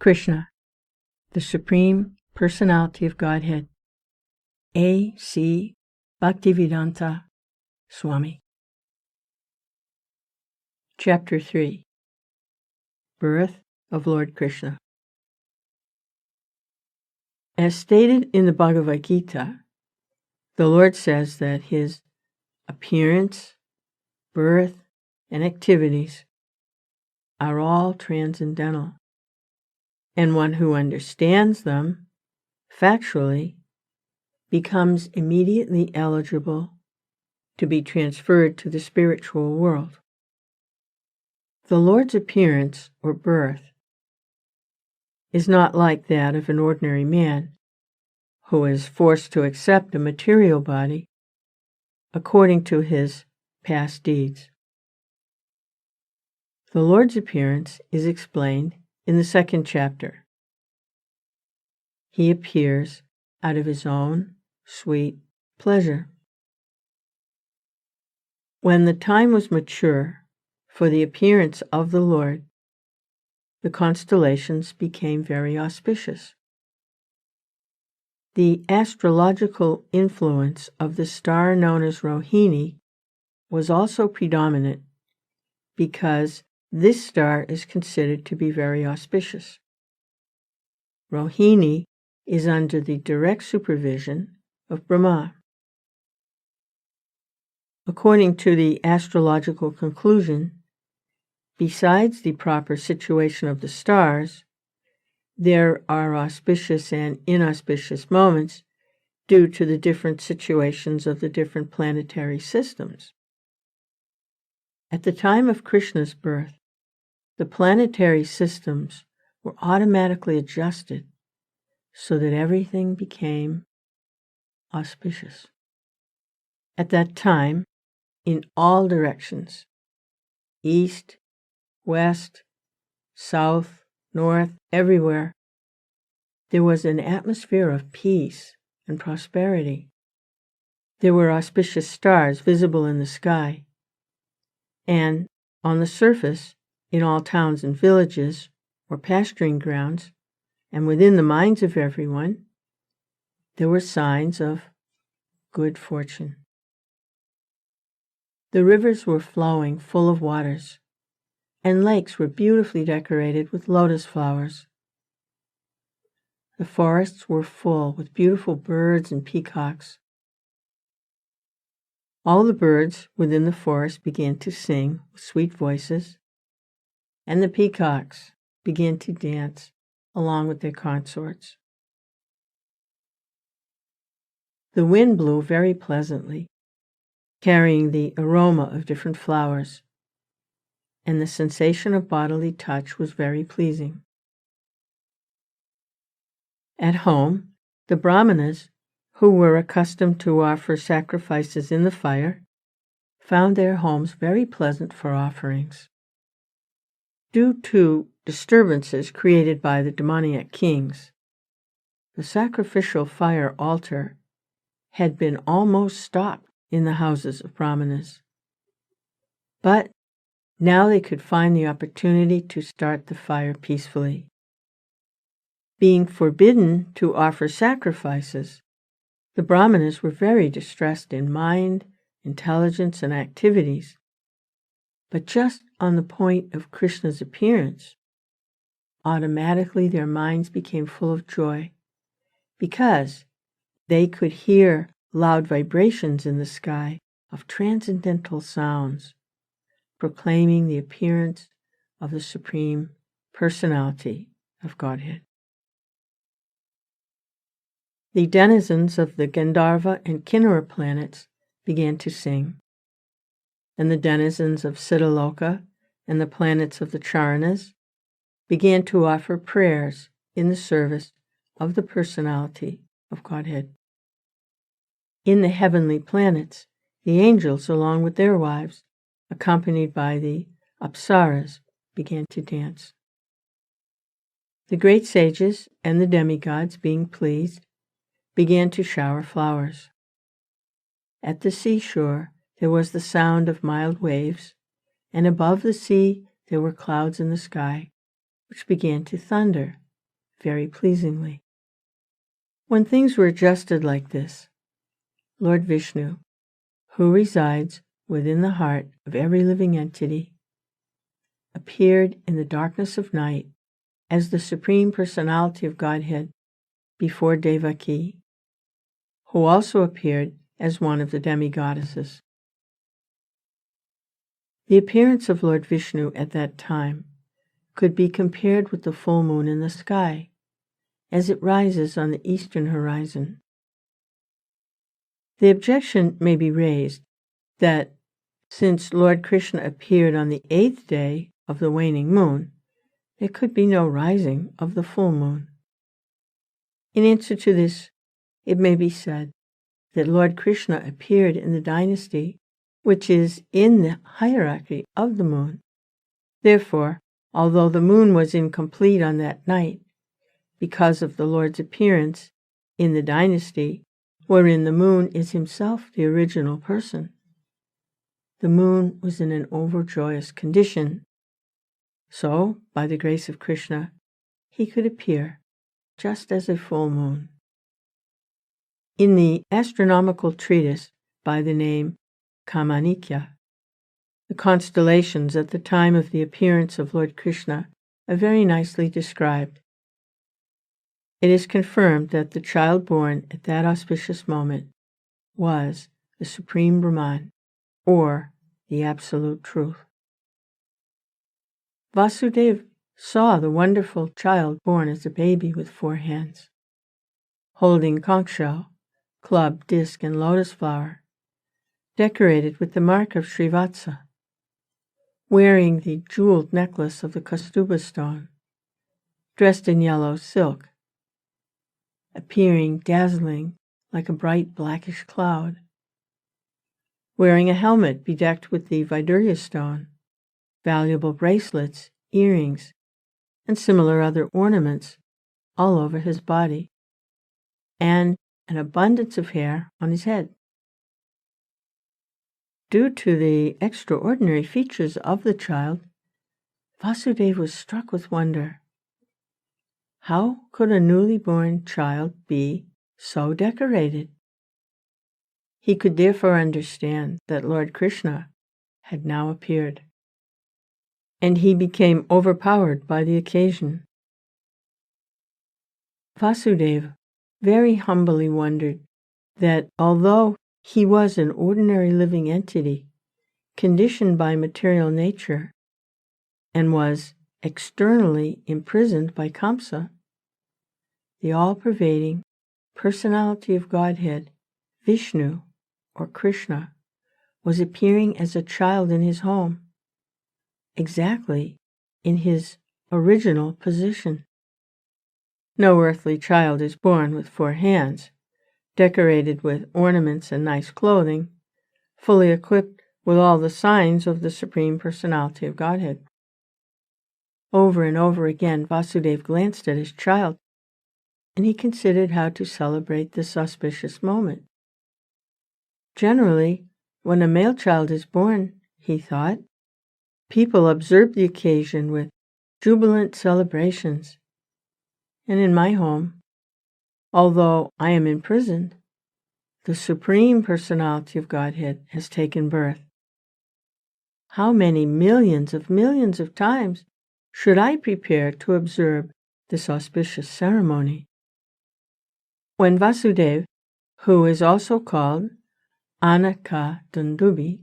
Krishna, the Supreme Personality of Godhead, A.C. Bhaktivedanta, SWAMI. Chapter 3. Birth of Lord Krishna. As stated in the Bhagavad Gita, the Lord says that his appearance, birth, and activities are all transcendental, and one who understands them factually becomes immediately eligible to be transferred to the spiritual world. The Lord's appearance or birth is not like that of an ordinary man who is forced to accept a material body according to his past deeds. The Lord's appearance is explained in the second chapter. He appears out of his own sweet pleasure. When the time was mature for the appearance of the Lord, the constellations became very auspicious. The astrological influence of the star known as Rohini was also predominant because this star is considered to be very auspicious. Rohini is under the direct supervision of Brahma. According to the astrological conclusion, besides the proper situation of the stars, there are auspicious and inauspicious moments due to the different situations of the different planetary systems. At the time of Krishna's birth, the planetary systems were automatically adjusted so that everything became auspicious. At that time, in all directions, east, west, south, north, everywhere, there was an atmosphere of peace and prosperity. There were auspicious stars visible in the sky, and on the surface, in all towns and villages or pasturing grounds, and within the minds of everyone, there were signs of good fortune. The rivers were flowing full of waters, and lakes were beautifully decorated with lotus flowers. The forests were full with beautiful birds and peacocks. All the birds within the forest began to sing with sweet voices, and the peacocks began to dance along with their consorts. The wind blew very pleasantly, carrying the aroma of different flowers, and the sensation of bodily touch was very pleasing. At home, the Brahmanas, who were accustomed to offer sacrifices in the fire, found their homes very pleasant for offerings. Due to disturbances created by the demoniac kings, the sacrificial fire altar had been almost stopped in the houses of Brahmanas. But now they could find the opportunity to start the fire peacefully. Being forbidden to offer sacrifices, the Brahmanas were very distressed in mind, intelligence, and activities. But just on the point of Krishna's appearance, automatically their minds became full of joy, because they could hear loud vibrations in the sky of transcendental sounds, proclaiming the appearance of the Supreme Personality of Godhead. The denizens of the Gandharva and Kinnara planets began to sing, and the denizens of Siddhaloka and the planets of the Charanas began to offer prayers in the service of the Personality of Godhead. In the heavenly planets, the angels, along with their wives, accompanied by the Apsaras, began to dance. The great sages and the demigods, being pleased, began to shower flowers. At the seashore there was the sound of mild waves, and above the sea there were clouds in the sky, which began to thunder very pleasingly. When things were adjusted like this, Lord Vishnu, who resides within the heart of every living entity, appeared in the darkness of night as the Supreme Personality of Godhead before Devaki, who also appeared as one of the demigoddesses. The appearance of Lord Vishnu at that time could be compared with the full moon in the sky as it rises on the eastern horizon. The objection may be raised that since Lord Krishna appeared on the 8th day of the waning moon, there could be no rising of the full moon. In answer to this, it may be said that Lord Krishna appeared in the dynasty which is in the hierarchy of the moon. Therefore, although the moon was incomplete on that night, because of the Lord's appearance in the dynasty wherein the moon is himself the original person, the moon was in an overjoyous condition. So, by the grace of Krishna, he could appear just as a full moon. In the astronomical treatise by the name Kamanikya, the constellations at the time of the appearance of Lord Krishna are very nicely described. It is confirmed that the child born at that auspicious moment was the Supreme Brahman, or the Absolute Truth. Vasudeva saw the wonderful child born as a baby with 4 hands, holding conch shell, club, disc, and lotus flower, decorated with the mark of Srivatsa, wearing the jeweled necklace of the Kaustubha stone, dressed in yellow silk, appearing dazzling like a bright blackish cloud, wearing a helmet bedecked with the Vaidurya stone, valuable bracelets, earrings, and similar other ornaments all over his body, and an abundance of hair on his head. Due to the extraordinary features of the child, Vasudeva was struck with wonder. How could a newly born child be so decorated? He could therefore understand that Lord Krishna had now appeared, and he became overpowered by the occasion. Vasudeva very humbly wondered that although he was an ordinary living entity, conditioned by material nature, and was externally imprisoned by Kamsa, the all-pervading personality of Godhead, Vishnu, or Krishna, was appearing as a child in his home, exactly in his original position. No earthly child is born with 4 hands, decorated with ornaments and nice clothing, fully equipped with all the signs of the Supreme Personality of Godhead. Over and over again, Vasudeva glanced at his child, and he considered how to celebrate this auspicious moment. Generally, when a male child is born, he thought, people observe the occasion with jubilant celebrations. And in my home, although I am imprisoned, the Supreme Personality of Godhead has taken birth. How many millions of times should I prepare to observe this auspicious ceremony? When Vasudeva, who is also called Anaka Dundubi,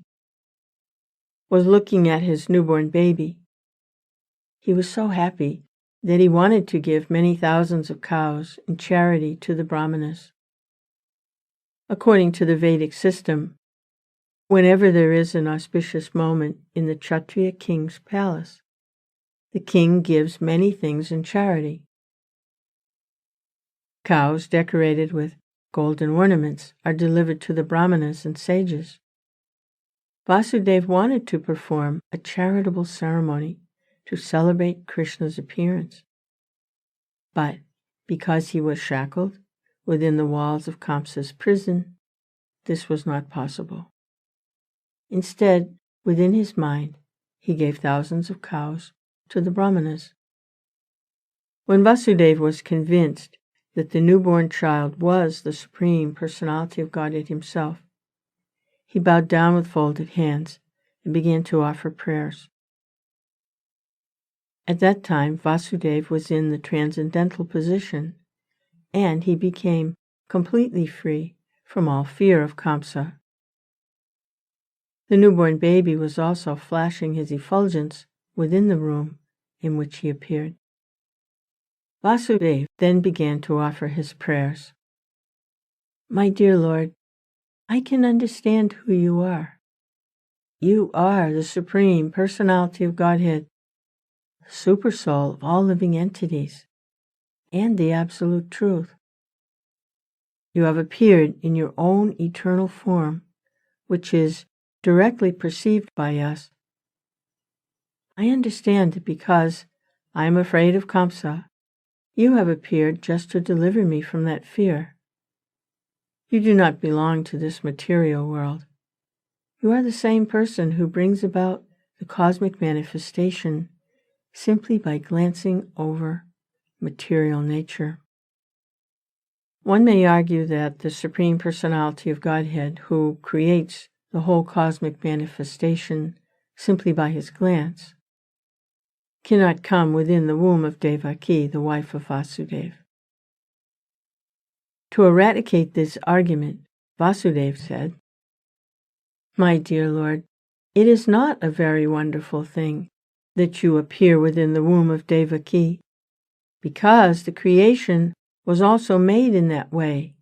was looking at his newborn baby, he was so happy that he wanted to give many thousands of cows in charity to the brahmanas. According to the Vedic system, whenever there is an auspicious moment in the Kshatriya king's palace, the king gives many things in charity. Cows decorated with golden ornaments are delivered to the brahmanas and sages. Vasudeva wanted to perform a charitable ceremony to celebrate Krishna's appearance. But because he was shackled within the walls of Kamsa's prison, this was not possible. Instead, within his mind, he gave thousands of cows to the brahmanas. When Vasudeva was convinced that the newborn child was the Supreme Personality of Godhead himself, he bowed down with folded hands and began to offer prayers. At that time, Vasudeva was in the transcendental position, and he became completely free from all fear of Kamsa. The newborn baby was also flashing his effulgence within the room in which he appeared. Vasudeva then began to offer his prayers. My dear Lord, I can understand who you are. You are the Supreme Personality of Godhead, the Supersoul of all living entities, and the Absolute Truth. You have appeared in your own eternal form, which is directly perceived by us. I understand that because I am afraid of Kamsa, you have appeared just to deliver me from that fear. You do not belong to this material world. You are the same person who brings about the cosmic manifestation simply by glancing over material nature. One may argue that the Supreme Personality of Godhead, who creates the whole cosmic manifestation simply by his glance, cannot come within the womb of Devaki, the wife of Vasudeva. To eradicate this argument, Vasudeva said, My dear Lord, it is not a very wonderful thing that you appear within the womb of Devaki, because the creation was also made in that way.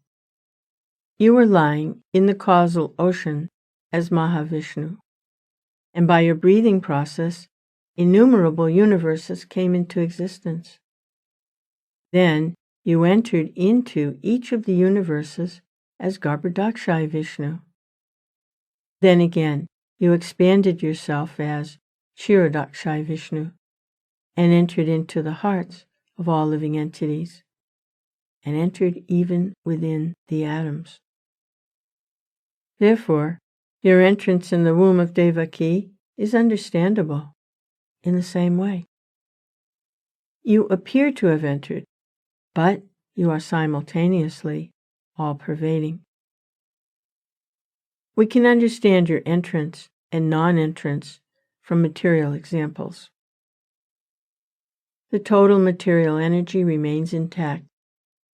You were lying in the causal ocean as Mahavishnu, and by your breathing process, innumerable universes came into existence. Then you entered into each of the universes as Garbhodakshai Vishnu. Then again, you expanded yourself as Kshirodakshai Vishnu and entered into the hearts of all living entities and entered even within the atoms. Therefore, your entrance in the womb of Devaki is understandable in the same way. You appear to have entered, but you are simultaneously all-pervading. We can understand your entrance and non-entrance from material examples. The total material energy remains intact,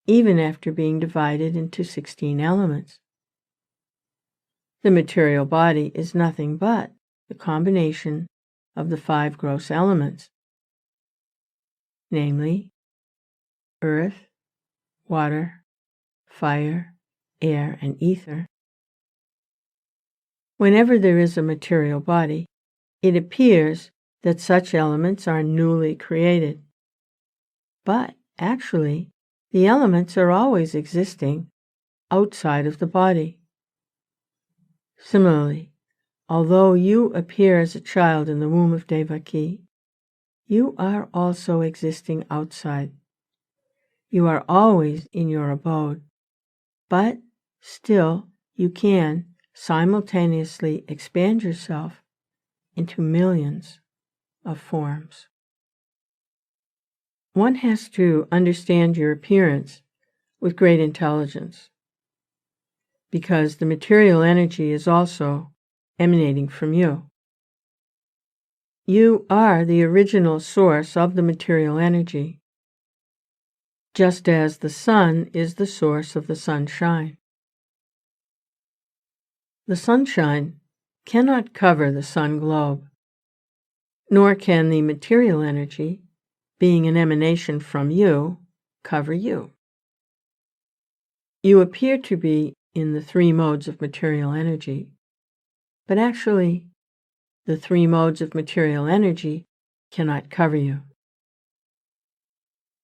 even after being divided into 16 elements. The material body is nothing but the combination of the 5 gross elements, namely earth, water, fire, air, and ether. Whenever there is a material body, it appears that such elements are newly created. But actually, the elements are always existing outside of the body. Similarly, although you appear as a child in the womb of Devaki, you are also existing outside. You are always in your abode, but still you can simultaneously expand yourself into millions of forms. One has to understand your appearance with great intelligence, because the material energy is also emanating from you. You are the original source of the material energy, just as the sun is the source of the sunshine. The sunshine cannot cover the sun globe, nor can the material energy, being an emanation from you, cover you. You appear to be in the 3 modes of material energy, but actually, the 3 modes of material energy cannot cover you.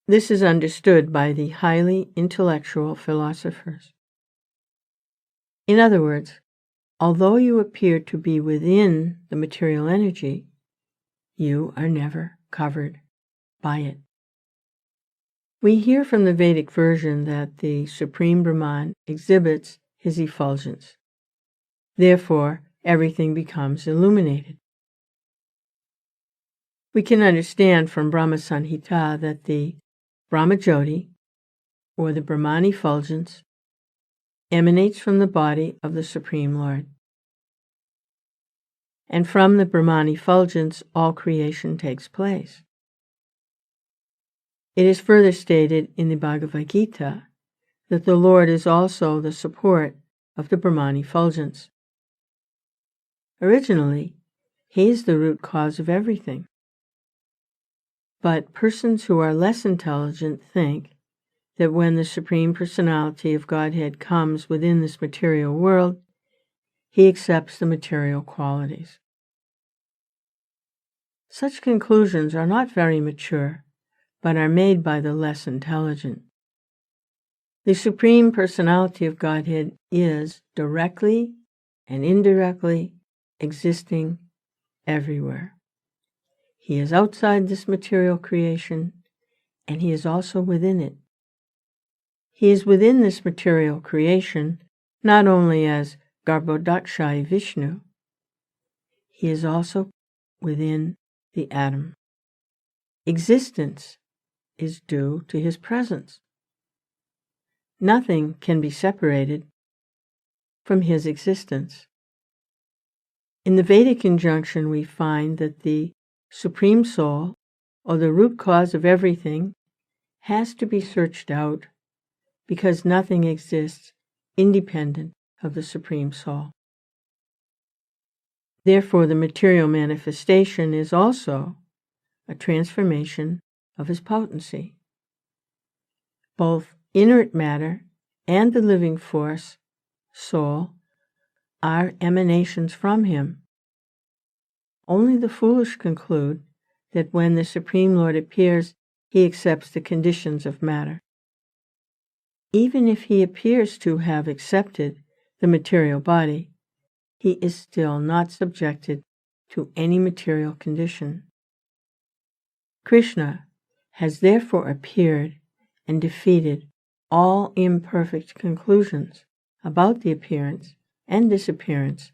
This is understood by the highly intellectual philosophers. In other words, although you appear to be within the material energy, you are never covered by it. We hear from the Vedic version that the Supreme Brahman exhibits his effulgence. Therefore, everything becomes illuminated. We can understand from Brahma Samhita that the Brahmajyoti, or the Brahman effulgence, emanates from the body of the Supreme Lord. And from the Brahman effulgence, all creation takes place. It is further stated in the Bhagavad Gita that the Lord is also the support of the Brahman effulgence. Originally, He is the root cause of everything. But persons who are less intelligent think that when the Supreme Personality of Godhead comes within this material world, He accepts the material qualities. Such conclusions are not very mature, but are made by the less intelligent. The Supreme Personality of Godhead is directly and indirectly existing everywhere. He is outside this material creation, and He is also within it. He is within this material creation not only as Garbhodakshai Vishnu, He is also within the atom. Existence is due to His presence. Nothing can be separated from His existence. In the Vedic injunction, we find that the Supreme Soul, or the root cause of everything, has to be searched out because nothing exists independent of the Supreme Soul. Therefore, the material manifestation is also a transformation of His potency. Both inert matter and the living force, soul, are emanations from Him. Only the foolish conclude that when the Supreme Lord appears, He accepts the conditions of matter. Even if He appears to have accepted the material body, He is still not subjected to any material condition. Krishna has therefore appeared and defeated all imperfect conclusions about the appearance and disappearance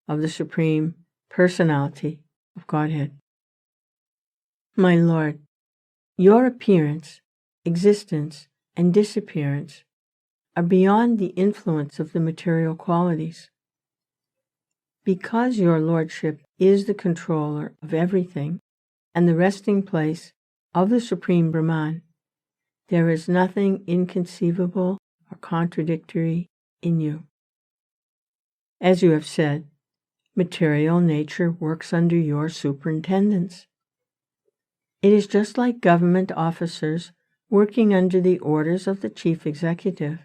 of the Supreme Personality of Godhead. My Lord, your appearance, existence, and disappearance are beyond the influence of the material qualities. Because your Lordship is the controller of everything and the resting place of the Supreme Brahman, there is nothing inconceivable or contradictory in you. As you have said, material nature works under your superintendence. It is just like government officers working under the orders of the chief executive.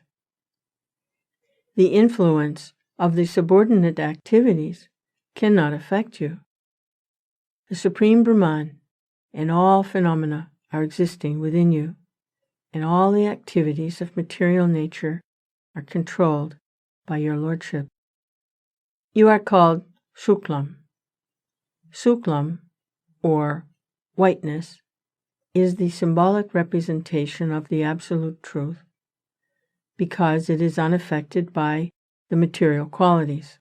The influence of the subordinate activities cannot affect you. The Supreme Brahman and all phenomena are existing within you, and all the activities of material nature are controlled by your Lordship. You are called Shuklam. Shuklam, or whiteness, is the symbolic representation of the Absolute Truth, because it is unaffected by the material qualities.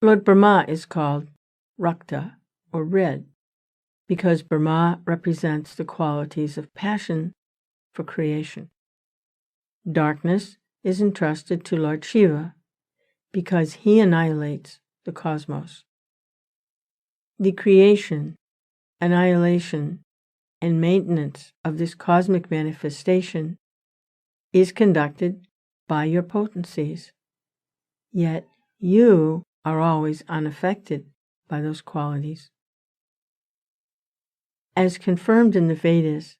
Lord Brahma is called Rakta, or red, because Brahma represents the qualities of passion for creation. Darkness is entrusted to Lord Shiva, because he annihilates the cosmos. The creation, annihilation, and maintenance of this cosmic manifestation is conducted by your potencies, yet you are always unaffected by those qualities. As confirmed in the Vedas,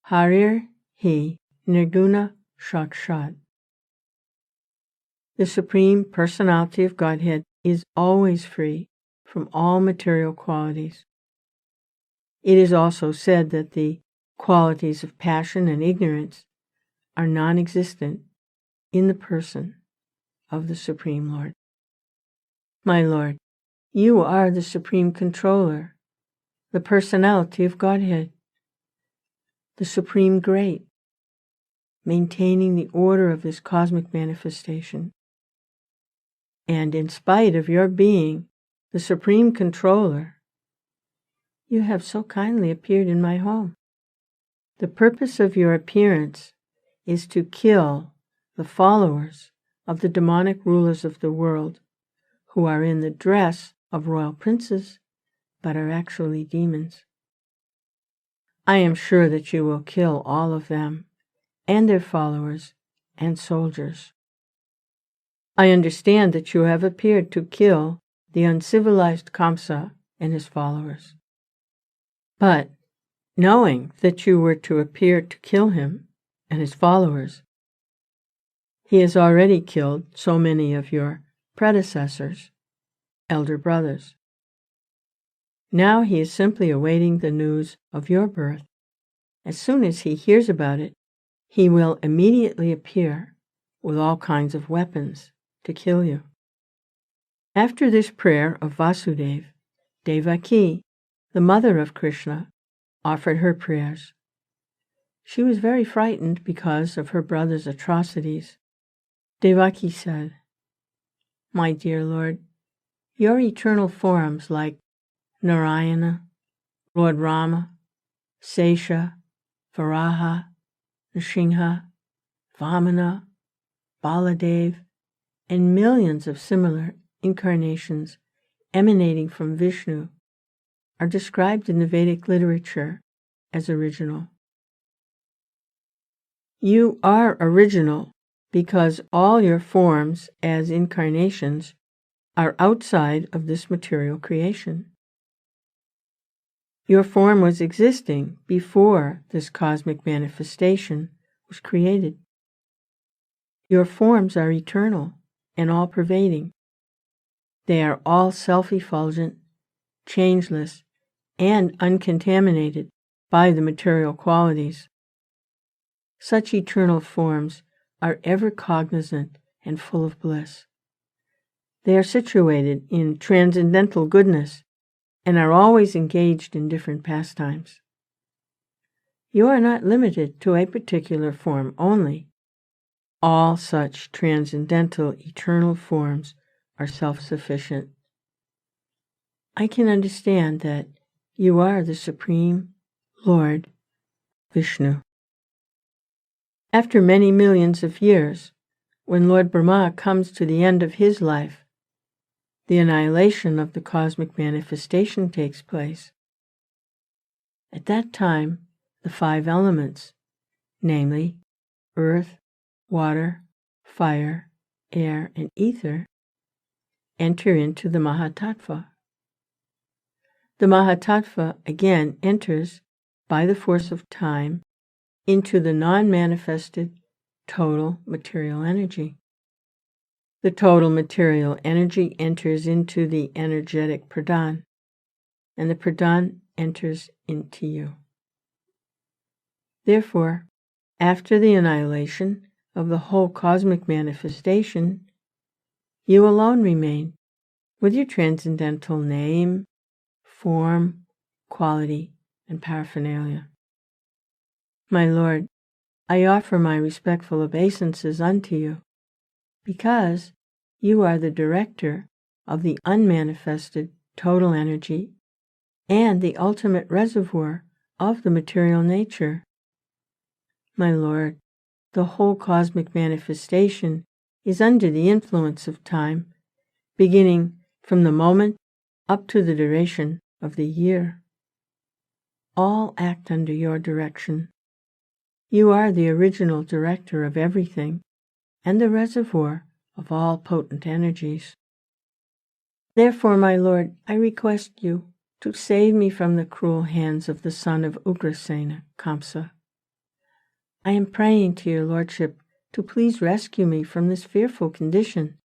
Harir Hi Nirguna Shakshat. The Supreme Personality of Godhead is always free from all material qualities. It is also said that the qualities of passion and ignorance are non-existent in the person of the Supreme Lord. My Lord, you are the Supreme Controller, the Personality of Godhead, the Supreme Great, maintaining the order of this cosmic manifestation. And in spite of your being the Supreme Controller, you have so kindly appeared in my home. The purpose of your appearance is to kill the followers of the demonic rulers of the world who are in the dress of royal princes but are actually demons. I am sure that you will kill all of them and their followers and soldiers. I understand that you have appeared to kill the uncivilized Kamsa and his followers. But, knowing that you were to appear to kill him and his followers, he has already killed so many of your predecessors, elder brothers. Now he is simply awaiting the news of your birth. As soon as he hears about it, he will immediately appear with all kinds of weapons to kill you. After this prayer of Vasudeva, Devaki, the mother of Krishna, offered her prayers. She was very frightened because of her brother's atrocities. Devaki said, "My dear Lord, your eternal forms like Narayana, Lord Rama, Sesha, Varaha, Nrsimha, Vamana, Baladev, and millions of similar incarnations emanating from Vishnu are described in the Vedic literature as original. You are original because all your forms as incarnations are outside of this material creation. Your form was existing before this cosmic manifestation was created. Your forms are eternal and all-pervading. They are all self-effulgent, changeless, and uncontaminated by the material qualities. Such eternal forms are ever cognizant and full of bliss. They are situated in transcendental goodness and are always engaged in different pastimes. You are not limited to a particular form only. All such transcendental eternal forms are self-sufficient. I can understand that you are the Supreme Lord Vishnu. After many millions of years, when Lord Brahma comes to the end of his life, the annihilation of the cosmic manifestation takes place. At that time, the 5 elements, namely earth, water, fire, air, and ether, enter into the Mahatattva. The Mahatattva again enters, by the force of time, into the non-manifested total material energy. The total material energy enters into the energetic pradhan, and the pradhan enters into you. Therefore, after the annihilation of the whole cosmic manifestation, you alone remain with your transcendental name, form, quality, and paraphernalia. My Lord, I offer my respectful obeisances unto you, because you are the director of the unmanifested total energy and the ultimate reservoir of the material nature. My Lord, the whole cosmic manifestation is under the influence of time, beginning from the moment up to the duration of the year. All act under your direction. You are the original director of everything and the reservoir of all potent energies. Therefore, my Lord, I request you to save me from the cruel hands of the son of Ugrasena, Kamsa. I am praying to your Lordship to please rescue me from this fearful condition,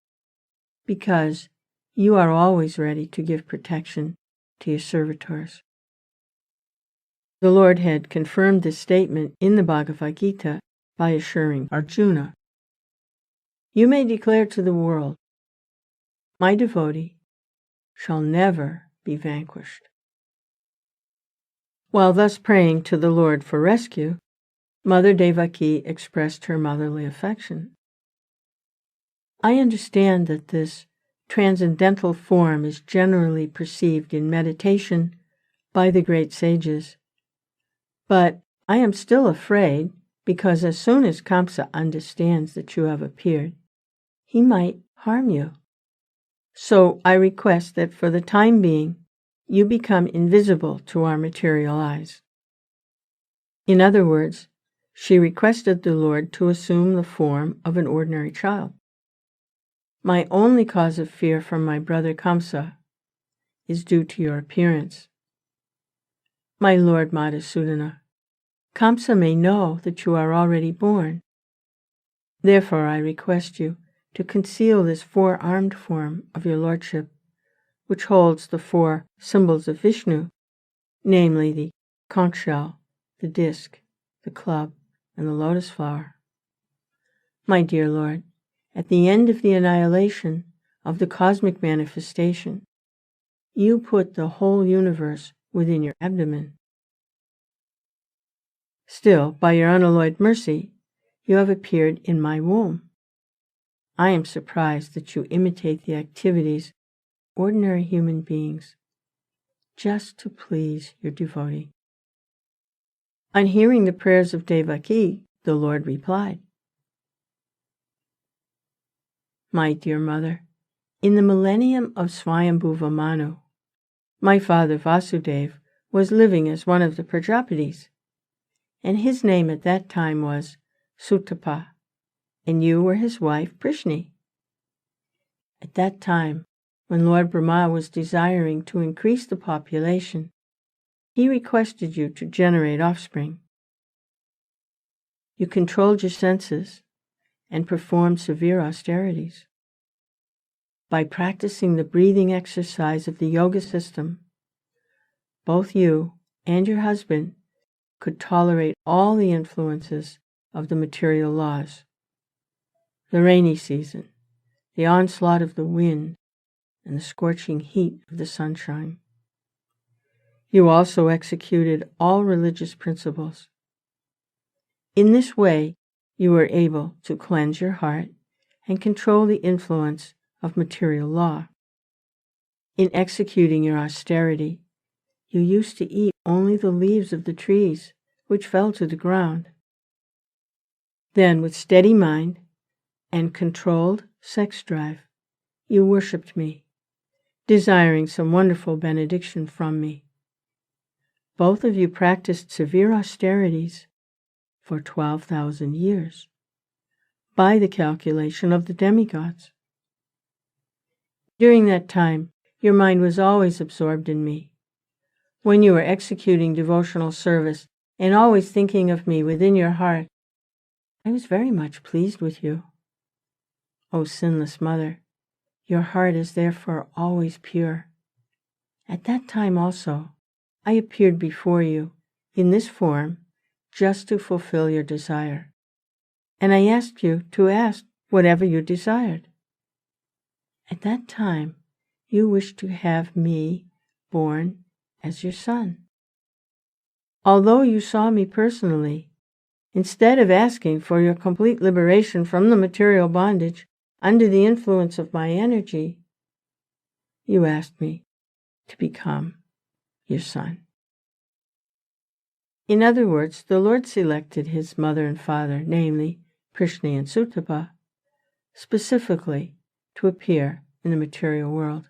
because you are always ready to give protection to your servitors. The Lord had confirmed this statement in the Bhagavad Gita by assuring Arjuna, "You may declare to the world, my devotee shall never be vanquished." While thus praying to the Lord for rescue, Mother Devaki expressed her motherly affection. I understand that this transcendental form is generally perceived in meditation by the great sages, but I am still afraid, because as soon as Kamsa understands that you have appeared, he might harm you. So I request that for the time being, you become invisible to our material eyes." In other words, she requested the Lord to assume the form of an ordinary child. "My only cause of fear from my brother Kamsa is due to your appearance. My Lord Madhusudana, Kamsa may know that you are already born. Therefore I request you to conceal this four-armed form of your lordship, which holds the four symbols of Vishnu, namely the conch shell, the disc, the club, and the lotus flower. My dear Lord, at the end of the annihilation of the cosmic manifestation, you put the whole universe within your abdomen. Still, by your unalloyed mercy, you have appeared in my womb. I am surprised that you imitate the activities of ordinary human beings just to please your devotee." On hearing the prayers of Devaki, the Lord replied, "My dear mother, in the millennium of Swayambhuva Manu, my father Vasudeva was living as one of the Prajapatis, and his name at that time was Sutapa, and you were his wife Prishni. At that time, when Lord Brahma was desiring to increase the population, he requested you to generate offspring. You controlled your senses and performed severe austerities. By practicing the breathing exercise of the yoga system, both you and your husband could tolerate all the influences of the material laws, the rainy season, the onslaught of the wind, and the scorching heat of the sunshine. You also executed all religious principles. In this way, you were able to cleanse your heart and control the influence of material law. In executing your austerity, you used to eat only the leaves of the trees which fell to the ground. Then, with steady mind and controlled sex drive, you worshipped me, desiring some wonderful benediction from me. Both of you practiced severe austerities for 12,000 years, by the calculation of the demigods. During that time, your mind was always absorbed in me. When you were executing devotional service and always thinking of me within your heart, I was very much pleased with you. O sinless mother, your heart is therefore always pure. At that time also, I appeared before you in this form just to fulfill your desire, and I asked you to ask whatever you desired. At that time, you wished to have me born as your son. Although you saw me personally, instead of asking for your complete liberation from the material bondage under the influence of my energy, you asked me to become your son. In other words, the Lord selected his mother and father, namely Prishni and Sutapa, specifically to appear in the material world.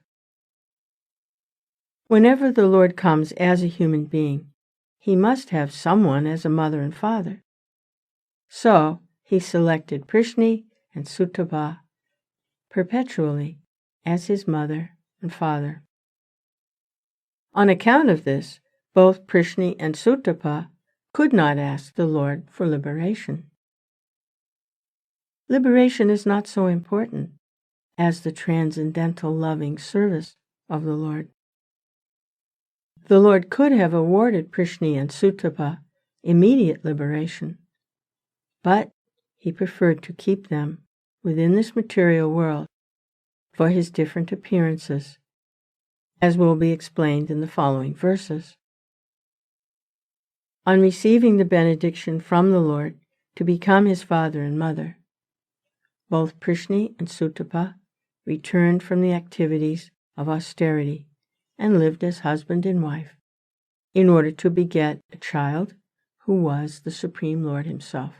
Whenever the Lord comes as a human being, he must have someone as a mother and father. So he selected Prishni and Sutapa perpetually as his mother and father. On account of this, both Prishni and Sutapa could not ask the Lord for liberation. Liberation is not so important as the transcendental loving service of the Lord. The Lord could have awarded Prishni and Sutapa immediate liberation, but he preferred to keep them within this material world for his different appearances, as will be explained in the following verses. On receiving the benediction from the Lord to become his father and mother, both Prishni and Sutapa returned from the activities of austerity and lived as husband and wife, in order to beget a child who was the Supreme Lord himself.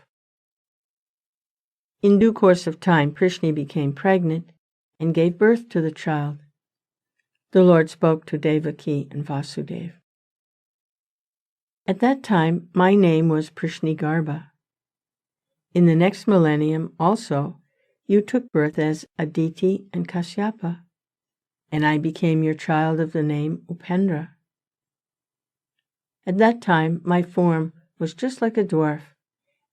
In due course of time, Prishni became pregnant and gave birth to the child. The Lord spoke to Devaki and Vasudeva. At that time, my name was Prishnigarbha. In the next millennium also, you took birth as Aditi and Kashyapa, and I became your child of the name Upendra. At that time, my form was just like a dwarf,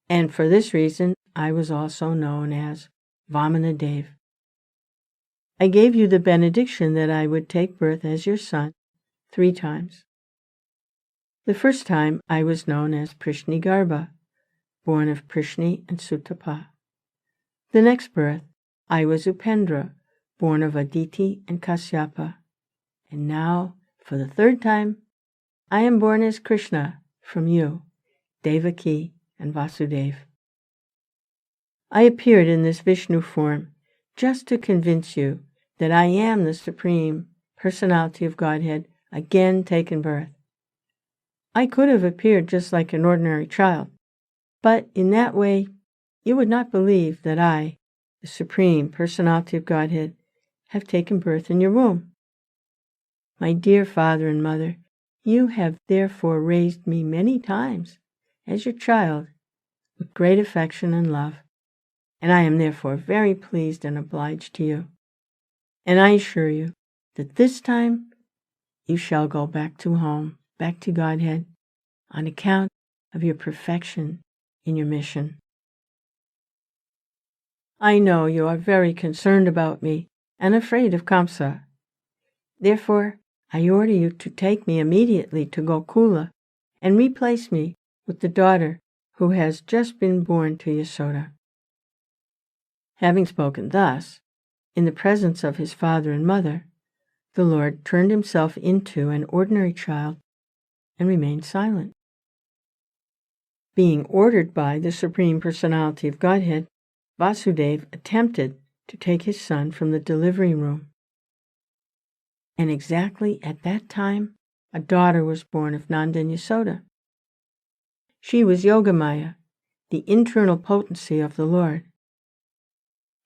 and for this reason, I was also known as Vamanadev. I gave you the benediction that I would take birth as your son 3 times. The first time, I was known as Prishnigarbha, born of Prishni and Sutapa. The next birth, I was Upendra, born of Aditi and Kashyapa. And now, for the 3rd time, I am born as Krishna from you, Devaki and Vasudeva. I appeared in this Vishnu form just to convince you that I am the Supreme Personality of Godhead, again taken birth. I could have appeared just like an ordinary child, but in that way you would not believe that I, the Supreme Personality of Godhead, have taken birth in your womb. My dear father and mother, you have therefore raised me many times as your child with great affection and love, and I am therefore very pleased and obliged to you. And I assure you that this time you shall go back to home, back to Godhead, on account of your perfection in your mission. I know you are very concerned about me and afraid of Kamsa. Therefore, I order you to take me immediately to Gokula and replace me with the daughter who has just been born to Yasoda. Having spoken thus, in the presence of his father and mother, the Lord turned himself into an ordinary child and remained silent. Being ordered by the Supreme Personality of Godhead, Vasudeva attempted to take his son from the delivery room. And exactly at that time, a daughter was born of Nanda and Yasoda. She was Yogamaya, the internal potency of the Lord.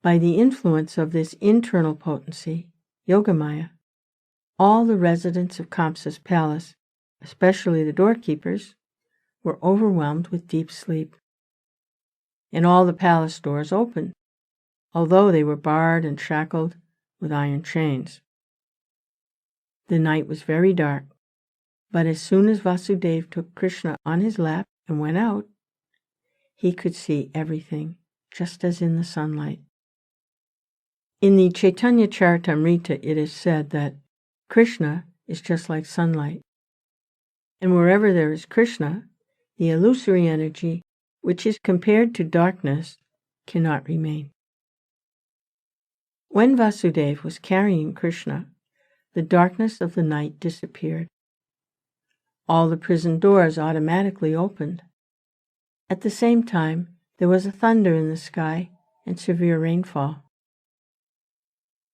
By the influence of this internal potency, Yogamaya, all the residents of Kamsa's palace, especially the doorkeepers, were overwhelmed with deep sleep. And all the palace doors opened, although they were barred and shackled with iron chains. The night was very dark, but as soon as Vasudeva took Krishna on his lap and went out, he could see everything, just as in the sunlight. In the Chaitanya Charitamrita, it is said that Krishna is just like sunlight, and wherever there is Krishna, the illusory energy, which is compared to darkness, cannot remain. When Vasudeva was carrying Krishna, the darkness of the night disappeared. All the prison doors automatically opened. At the same time, there was a thunder in the sky and severe rainfall.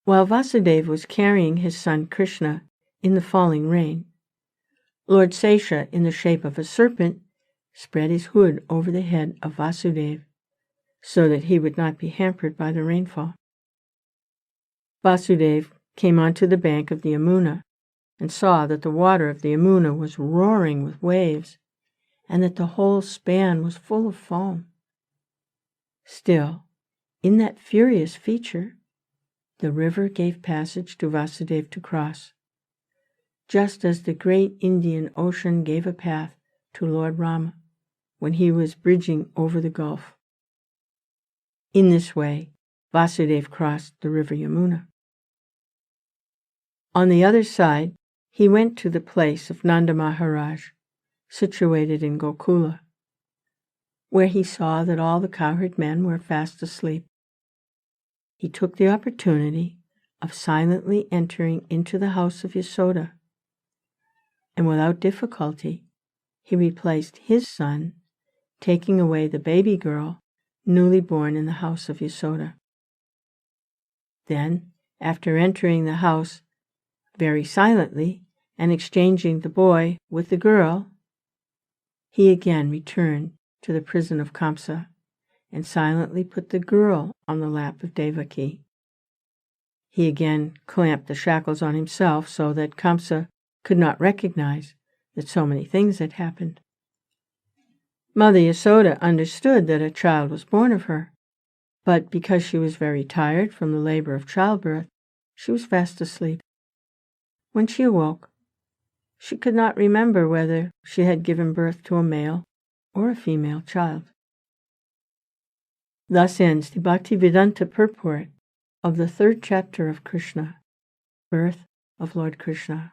While Vasudeva was carrying his son Krishna in the falling rain, Lord Sesha, in the shape of a serpent, spread his hood over the head of Vasudeva so that he would not be hampered by the rainfall. Vasudeva came onto the bank of the Yamuna and saw that the water of the Yamuna was roaring with waves and that the whole span was full of foam. Still, in that furious feature, the river gave passage to Vasudeva to cross, just as the great Indian Ocean gave a path to Lord Rama when he was bridging over the gulf. In this way, Vasudeva crossed the river Yamuna. On the other side, he went to the place of Nanda Maharaj, situated in Gokula, where he saw that all the cowherd men were fast asleep. He took the opportunity of silently entering into the house of Yasoda, and without difficulty, he replaced his son, taking away the baby girl newly born in the house of Yasoda. Then, after entering the house very silently and exchanging the boy with the girl, he again returned to the prison of Kamsa and silently put the girl on the lap of Devaki. He again clamped the shackles on himself so that Kamsa could not recognize that so many things had happened. Mother Yasoda understood that a child was born of her, but because she was very tired from the labor of childbirth, she was fast asleep. When she awoke, she could not remember whether she had given birth to a male or a female child. Thus ends the Bhaktivedanta purport of the 3rd chapter of Krishna, Birth of Lord Krishna.